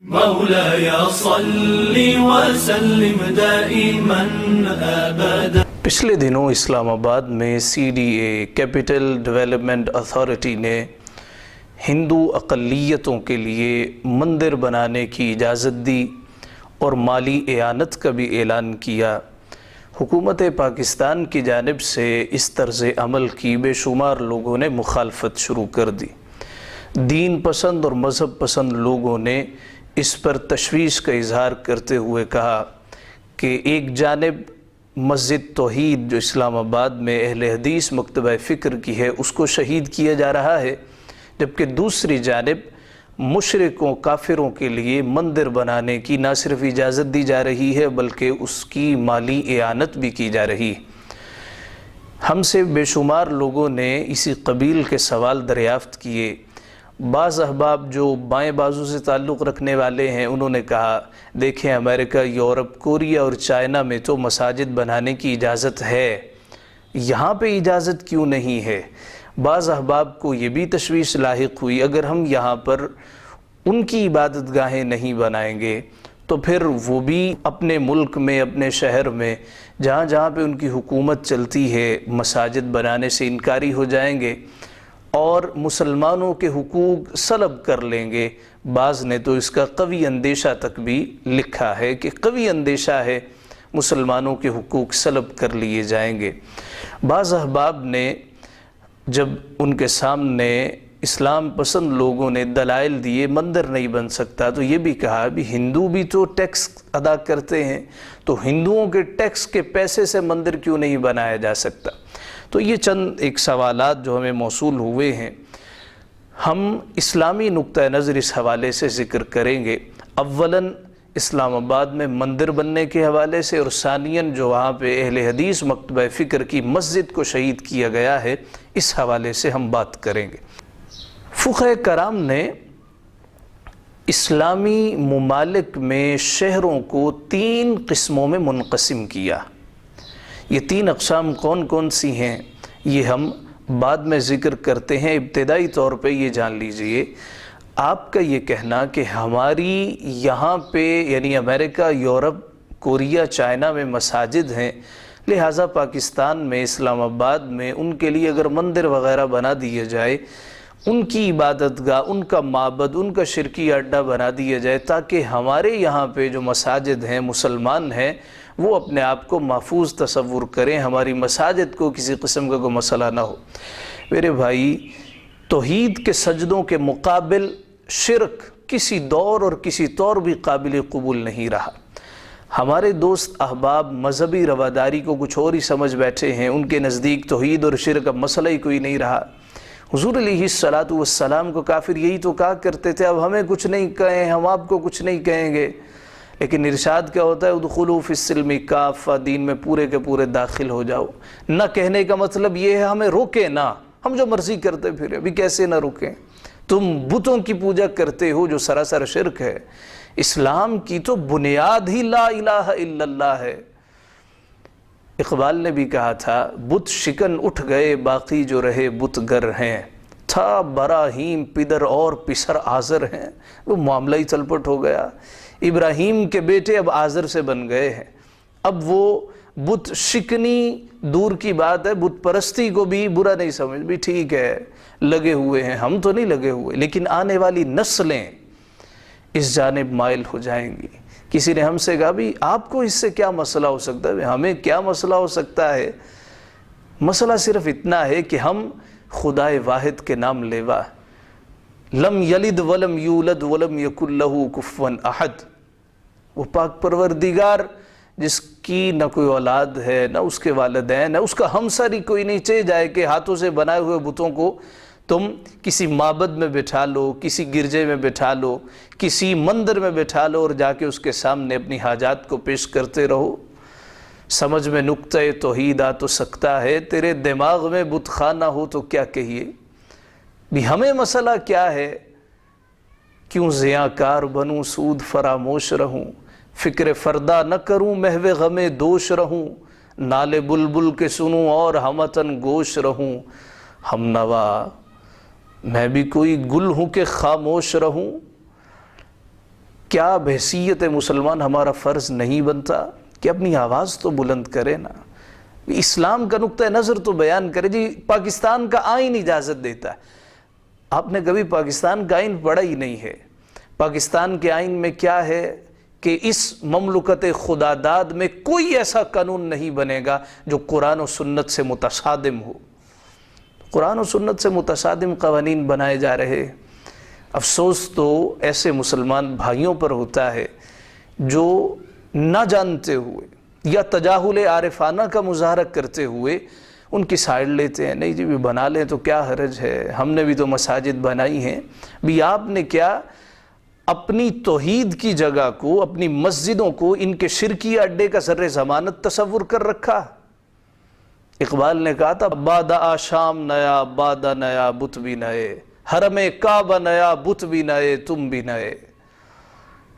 مولاي صل وسلم دائما ابدا۔ پچھلے دنوں اسلام آباد میں CDA کیپٹل ڈیولپمنٹ اتھارٹی نے ہندو اقلیتوں کے لیے مندر بنانے کی اجازت دی اور مالی اعانت کا بھی اعلان کیا۔ حکومت پاکستان کی جانب سے اس طرز عمل کی بے شمار لوگوں نے مخالفت شروع کر دی۔ دین پسند اور مذہب پسند لوگوں نے اس پر تشویش کا اظہار کرتے ہوئے کہا کہ ایک جانب مسجد توحید جو اسلام آباد میں اہل حدیث مکتبہ فکر کی ہے اس کو شہید کیا جا رہا ہے، جبکہ دوسری جانب مشرکوں کافروں کے لیے مندر بنانے کی نہ صرف اجازت دی جا رہی ہے بلکہ اس کی مالی اعانت بھی کی جا رہی ہے۔ ہم سے بے شمار لوگوں نے اسی قبیل کے سوال دریافت کیے۔ بعض احباب جو بائیں بازو سے تعلق رکھنے والے ہیں انہوں نے کہا دیکھیں امریکہ، یورپ، کوریا اور چائنا میں تو مساجد بنانے کی اجازت ہے، یہاں پہ اجازت کیوں نہیں ہے؟ بعض احباب کو یہ بھی تشویش لاحق ہوئی اگر ہم یہاں پر ان کی عبادت گاہیں نہیں بنائیں گے تو پھر وہ بھی اپنے ملک میں، اپنے شہر میں جہاں جہاں پہ ان کی حکومت چلتی ہے مساجد بنانے سے انکاری ہو جائیں گے اور مسلمانوں کے حقوق سلب کر لیں گے۔ بعض نے تو اس کا قوی اندیشہ تک بھی لکھا ہے کہ قوی اندیشہ ہے مسلمانوں کے حقوق سلب کر لیے جائیں گے۔ بعض احباب نے جب ان کے سامنے اسلام پسند لوگوں نے دلائل دیے مندر نہیں بن سکتا تو یہ بھی کہا بھی ہندو بھی تو ٹیکس ادا کرتے ہیں، تو ہندوؤں کے ٹیکس کے پیسے سے مندر کیوں نہیں بنایا جا سکتا؟ تو یہ چند ایک سوالات جو ہمیں موصول ہوئے ہیں، ہم اسلامی نقطہ نظر اس حوالے سے ذکر کریں گے۔ اولاً اسلام آباد میں مندر بننے کے حوالے سے، اور ثانیاً جو وہاں پہ اہل حدیث مکتبہ فکر کی مسجد کو شہید کیا گیا ہے اس حوالے سے ہم بات کریں گے۔ فقہ کرام نے اسلامی ممالک میں شہروں کو 3 قسموں میں منقسم کیا۔ یہ 3 اقسام کون کون سی ہیں یہ ہم بعد میں ذکر کرتے ہیں، ابتدائی طور پہ یہ جان لیجئے۔ آپ کا یہ کہنا کہ ہماری یہاں پہ یعنی امریکہ، یورپ، کوریا، چائنا میں مساجد ہیں، لہٰذا پاکستان میں اسلام آباد میں ان کے لیے اگر مندر وغیرہ بنا دیا جائے، ان کی عبادت گاہ، ان کا معبد، ان کا شرکی اڈہ بنا دیا جائے تاکہ ہمارے یہاں پہ جو مساجد ہیں، مسلمان ہیں، وہ اپنے آپ کو محفوظ تصور کریں، ہماری مساجد کو کسی قسم کا کوئی مسئلہ نہ ہو۔ میرے بھائی، توحید کے سجدوں کے مقابل شرک کسی دور اور کسی طور بھی قابل قبول نہیں رہا۔ ہمارے دوست احباب مذہبی رواداری کو کچھ اور ہی سمجھ بیٹھے ہیں، ان کے نزدیک توحید اور شرک اب مسئلہ ہی کوئی نہیں رہا۔ حضور علیہ السلام کو کافر یہی تو کہا کرتے تھے اب ہمیں کچھ نہیں کہیں، ہم آپ کو کچھ نہیں کہیں گے، لیکن ارشاد کیا ہوتا ہے ادخلوا فی السلم کافہ، دین میں پورے کے پورے داخل ہو جاؤ۔ نہ کہنے کا مطلب یہ ہے ہمیں روکے نہ، ہم جو مرضی کرتے پھرے، ابھی کیسے نہ روکیں؟ تم بتوں کی پوجا کرتے ہو جو سراسر شرک ہے۔ اسلام کی تو بنیاد ہی لا الہ الا اللہ ہے۔ اقبال نے بھی کہا تھا بت شکن اٹھ گئے باقی جو رہے بت گر ہیں، تھا براہیم پدر اور پسر آزر ہیں۔ وہ معاملہ ہی چلپٹ ہو گیا، ابراہیم کے بیٹے اب آزر سے بن گئے ہیں۔ اب وہ بت شکنی دور کی بات ہے، بت پرستی کو بھی برا نہیں سمجھ، بھی ٹھیک ہے لگے ہوئے ہیں، ہم تو نہیں لگے ہوئے، لیکن آنے والی نسلیں اس جانب مائل ہو جائیں گی۔ کسی نے ہم سے کہا بھی آپ کو اس سے کیا مسئلہ ہو سکتا ہے؟ ہمیں کیا مسئلہ ہو سکتا ہے؟ مسئلہ صرف اتنا ہے کہ ہم خدائے واحد کے نام لیوا، لم یلد ولم یولد ولم یکن لہ کفوا احد، وہ پاک پروردگار جس کی نہ کوئی اولاد ہے، نہ اس کے والدین، نہ اس کا ہمسر ہی کوئی نہیں، چاہے جائے کہ ہاتھوں سے بنائے ہوئے بتوں کو تم کسی معبد میں بٹھا لو، کسی گرجے میں بٹھا لو، کسی مندر میں بٹھا لو اور جا کے اس کے سامنے اپنی حاجات کو پیش کرتے رہو۔ سمجھ میں نقطہ توحید آ تو سکتا ہے، تیرے دماغ میں بت خانہ ہو تو کیا کہیے؟ بھی ہمیں مسئلہ کیا ہے؟ کیوں زیاں کار بنوں سود فراموش رہوں، فکر فردا نہ کروں محو غم دوش رہوں، نالے بلبل کے سنوں اور ہمتن گوش رہوں، ہم نوا میں بھی کوئی گل ہوں کہ خاموش رہوں۔ کیا بحیثیت مسلمان ہمارا فرض نہیں بنتا کہ اپنی آواز تو بلند کرے نا، اسلام کا نقطہ نظر تو بیان کرے؟ جی پاکستان کا آئین اجازت دیتا ہے، آپ نے کبھی پاکستان کا آئین پڑھا ہی نہیں ہے۔ پاکستان کے آئین میں کیا ہے کہ اس مملکت خداداد میں کوئی ایسا قانون نہیں بنے گا جو قرآن و سنت سے متصادم ہو۔ قرآن و سنت سے متصادم قوانین بنائے جا رہے۔ افسوس تو ایسے مسلمان بھائیوں پر ہوتا ہے جو نہ جانتے ہوئے یا تجاہل عارفانہ کا مظاہرہ کرتے ہوئے ان کی سائڈ لیتے ہیں۔ نہیں جی بھی بنا لیں تو کیا حرج ہے، ہم نے بھی تو مساجد بنائی ہیں۔ بھی آپ نے کیا اپنی توحید کی جگہ کو، اپنی مسجدوں کو ان کے شرکی اڈے کا ذر ضمانت تصور کر رکھا؟ اقبال نے کہا تھا بادہ آشام نیا، بادہ نیا بت بھی نئے، حرم کعبہ نیا، بت بھی نئے، تم بھی نئے۔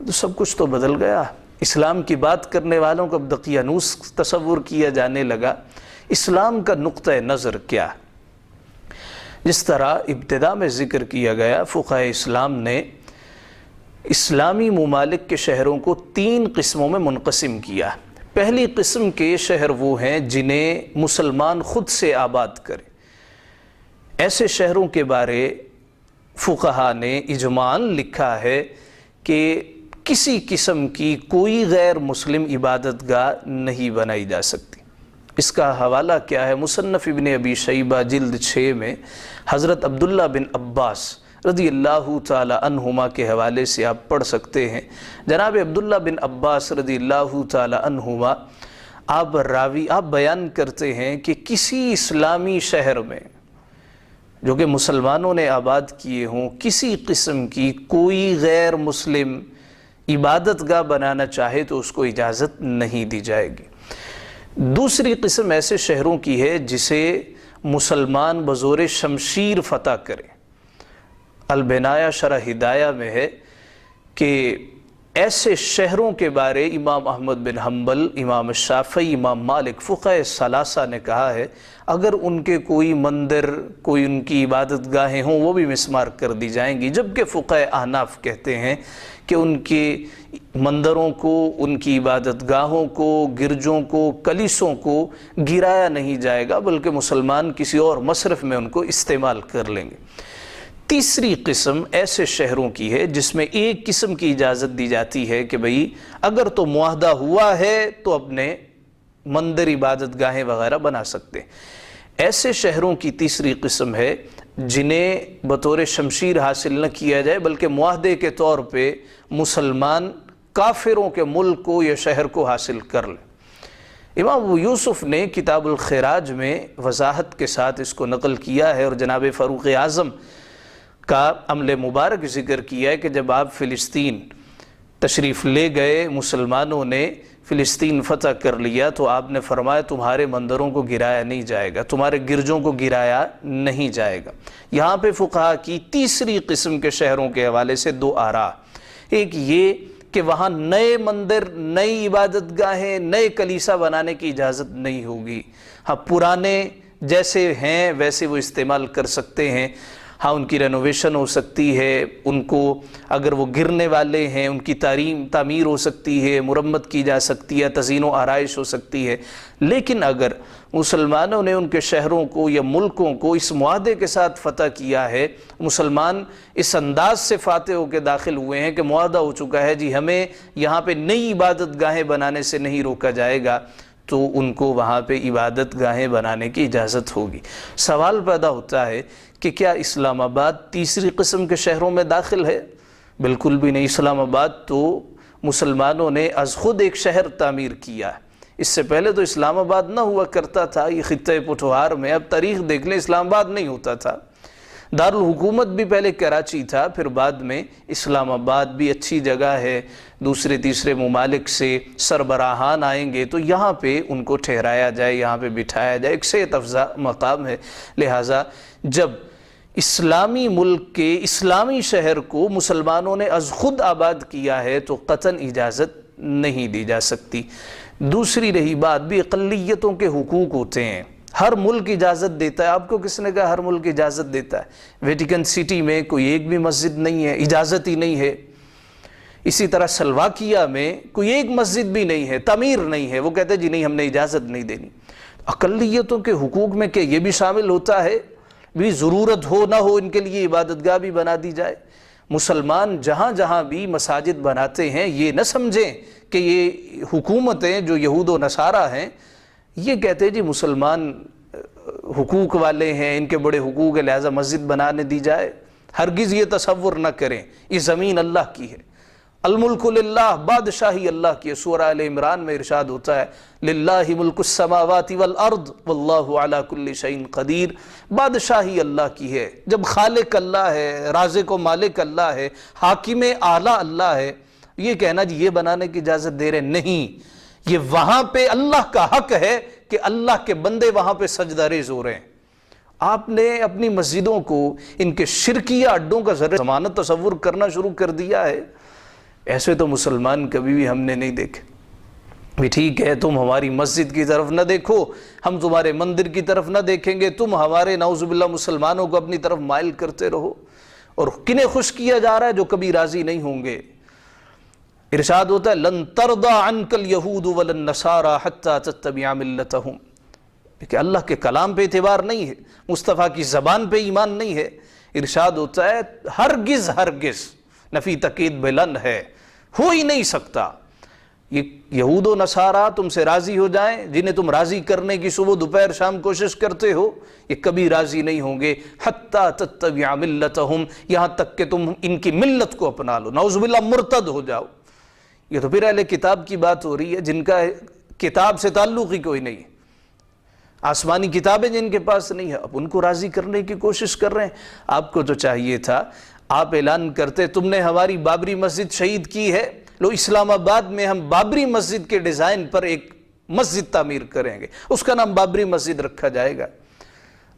تو سب کچھ تو بدل گیا۔ اسلام کی بات کرنے والوں کو اب دقیانوس تصور کیا جانے لگا۔ اسلام کا نقطہ نظر کیا؟ جس طرح ابتدا میں ذکر کیا گیا، فقہائے اسلام نے اسلامی ممالک کے شہروں کو 3 قسموں میں منقسم کیا۔ پہلی قسم کے شہر وہ ہیں جنہیں مسلمان خود سے آباد کرے۔ ایسے شہروں کے بارے فقہا نے اجماعاً لکھا ہے کہ کسی قسم کی کوئی غیر مسلم عبادت گاہ نہیں بنائی جا سکتی۔ اس کا حوالہ کیا ہے؟ مصنف ابن ابی شیبہ جلد 6 میں حضرت عبداللہ بن عباس رضی اللہ تعالی عنہما کے حوالے سے آپ پڑھ سکتے ہیں۔ جناب عبداللہ بن عباس رضی اللہ تعالی عنہما آپ بیان کرتے ہیں کہ کسی اسلامی شہر میں جو کہ مسلمانوں نے آباد کیے ہوں، کسی قسم کی کوئی غیر مسلم عبادت گاہ بنانا چاہے تو اس کو اجازت نہیں دی جائے گی۔ دوسری قسم ایسے شہروں کی ہے جسے مسلمان بزور شمشیر فتح کرے۔ البنایہ شرح ہدایہ میں ہے کہ ایسے شہروں کے بارے امام احمد بن حنبل، امام شافعی، امام مالک، فقہ ثلاثہ نے کہا ہے اگر ان کے کوئی مندر، کوئی ان کی عبادت گاہیں ہوں وہ بھی مسمار کر دی جائیں گی، جبکہ فقہ احناف کہتے ہیں کہ ان کے مندروں کو، ان کی عبادت گاہوں کو، گرجوں کو، کلیسوں کو گرایا نہیں جائے گا، بلکہ مسلمان کسی اور مصرف میں ان کو استعمال کر لیں گے۔ تیسری قسم ایسے شہروں کی ہے جس میں ایک قسم کی اجازت دی جاتی ہے کہ بھئی اگر تو معاہدہ ہوا ہے تو اپنے مندر، عبادت گاہیں وغیرہ بنا سکتے ہیں۔ ایسے شہروں کی تیسری قسم ہے جنہیں بطور شمشیر حاصل نہ کیا جائے بلکہ معاہدے کے طور پہ مسلمان کافروں کے ملک کو یا شہر کو حاصل کر لیں۔ امام ابو یوسف نے کتاب الخراج میں وضاحت کے ساتھ اس کو نقل کیا ہے، اور جناب فاروق اعظم کا عمل مبارک ذکر کیا ہے کہ جب آپ فلسطین تشریف لے گئے، مسلمانوں نے فلسطین فتح کر لیا، تو آپ نے فرمایا تمہارے مندروں کو گرایا نہیں جائے گا، تمہارے گرجوں کو گرایا نہیں جائے گا۔ یہاں پہ فقہا کی تیسری قسم کے شہروں کے حوالے سے 2 آراء، ایک یہ کہ وہاں نئے مندر، نئی عبادت گاہیں، نئے کلیسا بنانے کی اجازت نہیں ہوگی۔ ہاں پرانے جیسے ہیں ویسے وہ استعمال کر سکتے ہیں، ہاں ان کی رینوویشن ہو سکتی ہے، ان کو اگر وہ گرنے والے ہیں ان کی تعمیر ہو سکتی ہے، مرمت کی جا سکتی ہے، تزئین و آرائش ہو سکتی ہے۔ لیکن اگر مسلمانوں نے ان کے شہروں کو یا ملکوں کو اس معاہدے کے ساتھ فتح کیا ہے، مسلمان اس انداز سے فاتح ہو کے داخل ہوئے ہیں کہ معاہدہ ہو چکا ہے جی ہمیں یہاں پہ نئی عبادت گاہیں بنانے سے نہیں روکا جائے گا، تو ان کو وہاں پہ عبادت گاہیں بنانے کی اجازت ہوگی۔ سوال پیدا ہوتا ہے کہ کیا اسلام آباد تیسری قسم کے شہروں میں داخل ہے؟ بالکل بھی نہیں۔ اسلام آباد تو مسلمانوں نے از خود ایک شہر تعمیر کیا ہے۔ اس سے پہلے تو اسلام آباد نہ ہوا کرتا تھا، یہ خطہ پٹھوار میں، اب تاریخ دیکھ لیں، اسلام آباد نہیں ہوتا تھا۔ دارالحکومت بھی پہلے کراچی تھا، پھر بعد میں اسلام آباد بھی اچھی جگہ ہے، دوسرے تیسرے ممالک سے سربراہان آئیں گے تو یہاں پہ ان کو ٹھہرایا جائے، یہاں پہ بٹھایا جائے، ایک صحت افزا مقام ہے۔ لہٰذا جب اسلامی ملک کے اسلامی شہر کو مسلمانوں نے از خود آباد کیا ہے تو قطعاً اجازت نہیں دی جا سکتی۔ دوسری رہی بات، بھی اقلیتوں کے حقوق ہوتے ہیں، ہر ملک اجازت دیتا ہے۔ آپ کو کس نے کہا ہر ملک اجازت دیتا ہے؟ ویٹیکن سٹی میں کوئی ایک بھی مسجد نہیں ہے، اجازت ہی نہیں ہے۔ اسی طرح سلواکیہ میں کوئی ایک مسجد بھی نہیں ہے، تعمیر نہیں ہے، وہ کہتے جی نہیں ہم نے اجازت نہیں دینی۔ اقلیتوں کے حقوق میں کہ یہ بھی شامل ہوتا ہے بھی ضرورت ہو نہ ہو ان کے لیے عبادت گاہ بھی بنا دی جائے۔ مسلمان جہاں جہاں بھی مساجد بناتے ہیں یہ نہ سمجھیں کہ یہ حکومتیں جو یہود و نصارہ ہیں یہ کہتے ہیں جی مسلمان حقوق والے ہیں، ان کے بڑے حقوق ہیں لہذا مسجد بنانے دی جائے۔ ہرگز یہ تصور نہ کریں، یہ زمین اللہ کی ہے، الملک للہ، بادشاہی اللہ کی ہے۔ سورہ آل عمران میں ارشاد ہوتا ہے للہ ملک السماوات والارض واللہ علی کل شیء قدیر، بادشاہی اللہ کی ہے۔ جب خالق اللہ ہے، رازق و مالک اللہ ہے، حاکم اعلیٰ اللہ ہے، یہ کہنا جی یہ بنانے کی اجازت دے رہے نہیں، یہ وہاں پہ اللہ کا حق ہے کہ اللہ کے بندے وہاں پہ سجدہ ریز ہو رہے ہیں۔ آپ نے اپنی مسجدوں کو ان کے شرکیہ اڈوں کا زمانہ تصور کرنا شروع کر دیا ہے۔ ایسے تو مسلمان کبھی بھی ہم نے نہیں دیکھے۔ بھی ٹھیک ہے تم ہماری مسجد کی طرف نہ دیکھو، ہم تمہارے مندر کی طرف نہ دیکھیں گے، تم ہمارے نعوذ باللہ مسلمانوں کو اپنی طرف مائل کرتے رہو۔ اور کنہیں خوش کیا جا رہا ہے جو کبھی راضی نہیں ہوں گے۔ ارشاد ہوتا ہے لن ترضى عنك اليهود ولا النصارى حتى تتبع ملتهم، کہ اللہ کے کلام پہ اعتبار نہیں ہے، مصطفیٰ کی زبان پہ ایمان نہیں ہے۔ ارشاد ہوتا ہے ہرگز ہرگز، نفی تاکید بلند ہے، ہو ہی نہیں سکتا۔ یہ یہود و نصارہ تم سے راضی ہو جائیں، جنہیں تم راضی کرنے کی صبح دوپہر شام کوشش کرتے ہو، یہ کبھی راضی نہیں ہوں گے۔ حتی تتبع ملتہم، یہاں تک کہ تم ان کی ملت کو اپنا لو، نعوذ باللہ مرتد ہو جاؤ۔ یہ تو پھر اہل کتاب کی بات ہو رہی ہے جن کا کتاب سے تعلق ہی کوئی نہیں ہے، آسمانی کتابیں جن کے پاس نہیں ہے، اب ان کو راضی کرنے کی کوشش کر رہے ہیں۔ آپ کو تو چاہیے تھا آپ اعلان کرتے تم نے ہماری بابری مسجد شہید کی ہے، لو اسلام آباد میں ہم بابری مسجد کے ڈیزائن پر ایک مسجد تعمیر کریں گے، اس کا نام بابری مسجد رکھا جائے گا۔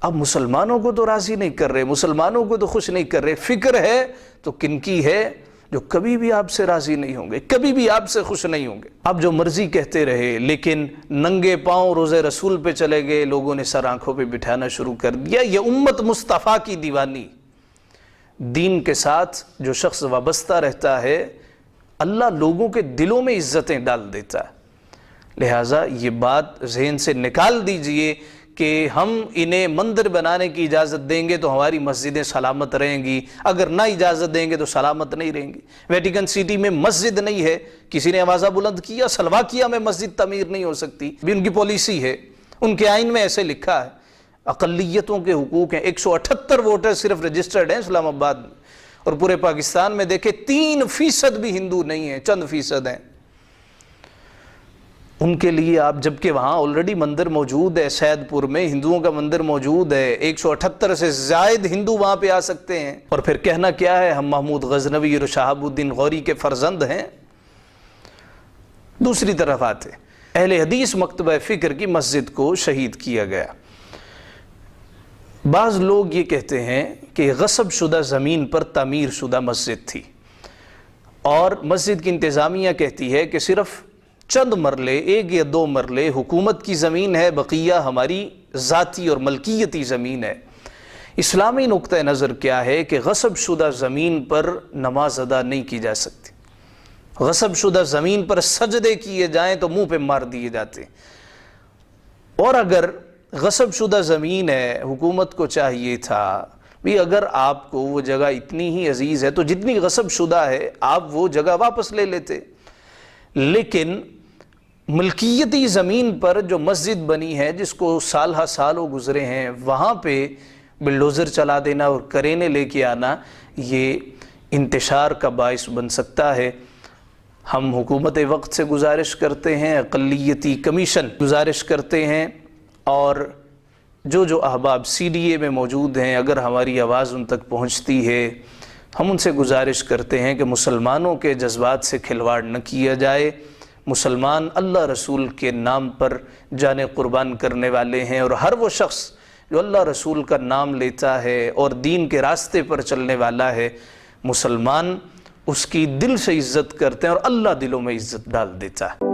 اب مسلمانوں کو تو راضی نہیں کر رہے، مسلمانوں کو تو خوش نہیں کر رہے۔ فکر ہے تو کن کی ہے؟ جو کبھی بھی آپ سے راضی نہیں ہوں گے، کبھی بھی آپ سے خوش نہیں ہوں گے۔ آپ جو مرضی کہتے رہے لیکن ننگے پاؤں روزے رسول پہ چلے گئے، لوگوں نے سر آنکھوں پہ بٹھانا شروع کر دیا۔ یہ امت مصطفیٰ کی دیوانی، دین کے ساتھ جو شخص وابستہ رہتا ہے اللہ لوگوں کے دلوں میں عزتیں ڈال دیتا ہے۔ لہٰذا یہ بات ذہن سے نکال دیجئے کہ ہم انہیں مندر بنانے کی اجازت دیں گے تو ہماری مسجدیں سلامت رہیں گی، اگر نہ اجازت دیں گے تو سلامت نہیں رہیں گی۔ ویٹیکن سٹی میں مسجد نہیں ہے، کسی نے آوازہ بلند کیا سلواکیہ میں مسجد تعمیر نہیں ہو سکتی، بھی ان کی پالیسی ہے، ان کے آئین میں ایسے لکھا ہے۔ اقلیتوں کے حقوق ہیں، 178 ووٹر صرف رجسٹرڈ ہیں اسلام آباد میں، اور پورے پاکستان میں دیکھیں 3% بھی ہندو نہیں ہیں، چند فیصد ہیں۔ ان کے لیے آپ جبکہ وہاں آلریڈی مندر موجود ہے، سید پور میں ہندوؤں کا مندر موجود ہے، 178 سے زائد ہندو وہاں پہ آ سکتے ہیں، اور پھر کہنا کیا ہے ہم محمود غزنوی اور شہاب الدین غوری کے فرزند ہیں۔ دوسری طرف آتے اہل حدیث مکتبہ فکر کی مسجد کو شہید کیا گیا۔ بعض لوگ یہ کہتے ہیں کہ غصب شدہ زمین پر تعمیر شدہ مسجد تھی، اور مسجد کی انتظامیہ کہتی ہے کہ صرف چند مرلے، 1 یا 2 مرلے حکومت کی زمین ہے، بقیہ ہماری ذاتی اور ملکیتی زمین ہے۔ اسلامی نقطہ نظر کیا ہے کہ غصب شدہ زمین پر نماز ادا نہیں کی جا سکتی، غصب شدہ زمین پر سجدے کیے جائیں تو منہ پہ مار دیے جاتے ہیں، اور اگر غصب شدہ زمین ہے حکومت کو چاہیے تھا بھی اگر آپ کو وہ جگہ اتنی ہی عزیز ہے تو جتنی غصب شدہ ہے آپ وہ جگہ واپس لے لیتے، لیکن ملکیتی زمین پر جو مسجد بنی ہے جس کو سالہ سالوں گزرے ہیں وہاں پہ بلڈوزر چلا دینا اور کرینے لے کے آنا یہ انتشار کا باعث بن سکتا ہے۔ ہم حکومت وقت سے گزارش کرتے ہیں، اقلیتی کمیشن گزارش کرتے ہیں، اور جو احباب CDA میں موجود ہیں اگر ہماری آواز ان تک پہنچتی ہے ہم ان سے گزارش کرتے ہیں کہ مسلمانوں کے جذبات سے کھلواڑ نہ کیا جائے۔ مسلمان اللہ رسول کے نام پر جانیں قربان کرنے والے ہیں، اور ہر وہ شخص جو اللہ رسول کا نام لیتا ہے اور دین کے راستے پر چلنے والا ہے، مسلمان اس کی دل سے عزت کرتے ہیں اور اللہ دلوں میں عزت ڈال دیتا ہے۔